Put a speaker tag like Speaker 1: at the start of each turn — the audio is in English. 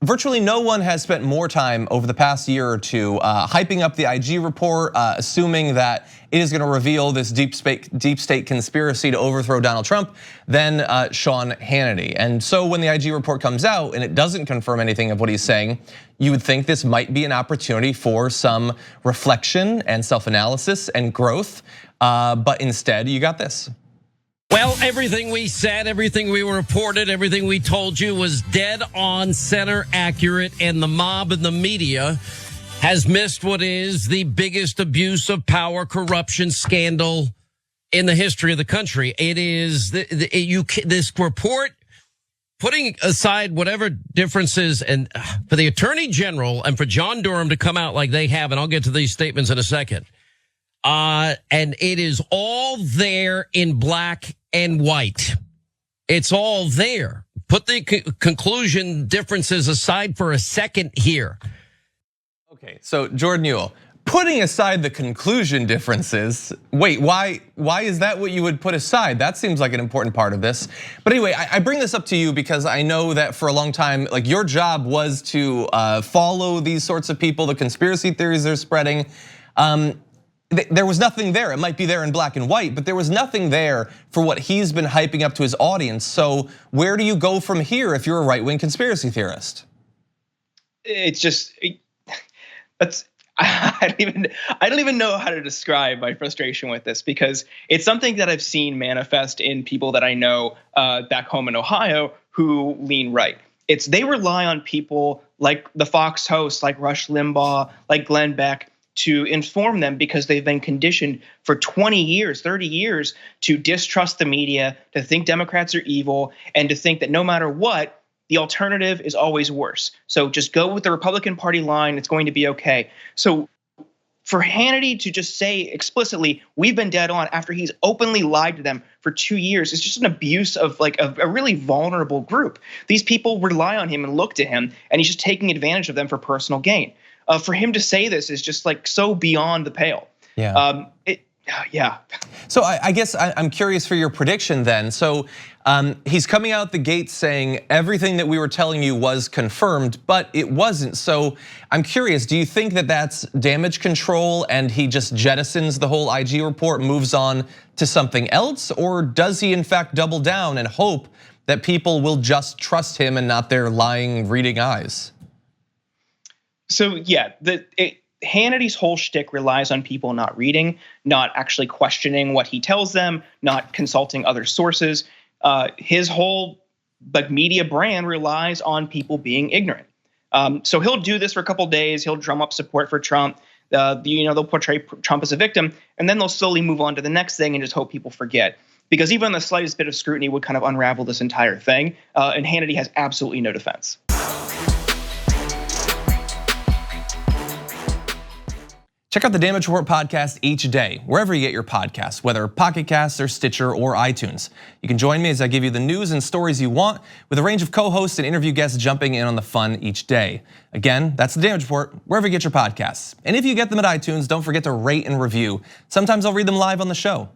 Speaker 1: Virtually no one has spent more time over the past year or two hyping up the IG report, assuming that it is going to reveal this deep state conspiracy to overthrow Donald Trump than Sean Hannity. And so when the IG report comes out and it doesn't confirm anything of what he's saying, you would think this might be an opportunity for some reflection and self-analysis and growth. But instead, you got this.
Speaker 2: Well, everything we said, everything we reported, everything we told you was dead on, center, accurate, and the mob and the media has missed what is the biggest abuse of power, corruption scandal in the history of the country. It is this report, putting aside whatever differences, and for the Attorney General and for John Durham to come out like they have, and I'll get to these statements in a second. And it is all there in black and white. It's all there. Put the conclusion differences aside for a second here.
Speaker 1: Okay, so Jordan Ewell, putting aside the conclusion differences, wait, why is that what you would put aside? That seems like an important part of this. But anyway, I bring this up to you because I know that for a long time, like your job was to follow these sorts of people, the conspiracy theories they're spreading. There was nothing there. It might be there in black and white, but there was nothing there for what he's been hyping up to his audience. So where do you go from here if you're a right-wing conspiracy theorist?
Speaker 3: It's just, I don't even know how to describe my frustration with this, because it's something that I've seen manifest in people that I know back home in Ohio who lean right. They rely on people like the Fox hosts, like Rush Limbaugh, like Glenn Beck, to inform them because they've been conditioned for 20 years, 30 years to distrust the media, to think Democrats are evil, and to think that no matter what, the alternative is always worse. So just go with the Republican Party line, it's going to be okay. So for Hannity to just say explicitly, we've been dead on after he's openly lied to them for 2 years, is just an abuse of like a really vulnerable group. These people rely on him and look to him, and he's just taking advantage of them for personal gain. For him to say this is just like so beyond the pale.
Speaker 1: Yeah.
Speaker 3: Yeah.
Speaker 1: So I guess I'm curious for your prediction then. So he's coming out the gate saying everything that we were telling you was confirmed, but it wasn't. So I'm curious, do you think that that's damage control and he just jettisons the whole IG report, moves on to something else? Or does he in fact double down and hope that people will just trust him and not their lying, reading eyes?
Speaker 3: So yeah, Hannity's whole shtick relies on people not reading, not actually questioning what he tells them, not consulting other sources. His whole media brand relies on people being ignorant. So he'll do this for a couple days. He'll drum up support for Trump. They'll portray Trump as a victim, and then they'll slowly move on to the next thing and just hope people forget. Because even the slightest bit of scrutiny would kind of unravel this entire thing. And Hannity has absolutely no defense.
Speaker 1: Check out the Damage Report podcast each day, wherever you get your podcasts, whether Pocket Casts or Stitcher or iTunes. You can join me as I give you the news and stories you want, with a range of co-hosts and interview guests jumping in on the fun each day. Again, that's the Damage Report, wherever you get your podcasts. And if you get them at iTunes, don't forget to rate and review. Sometimes I'll read them live on the show.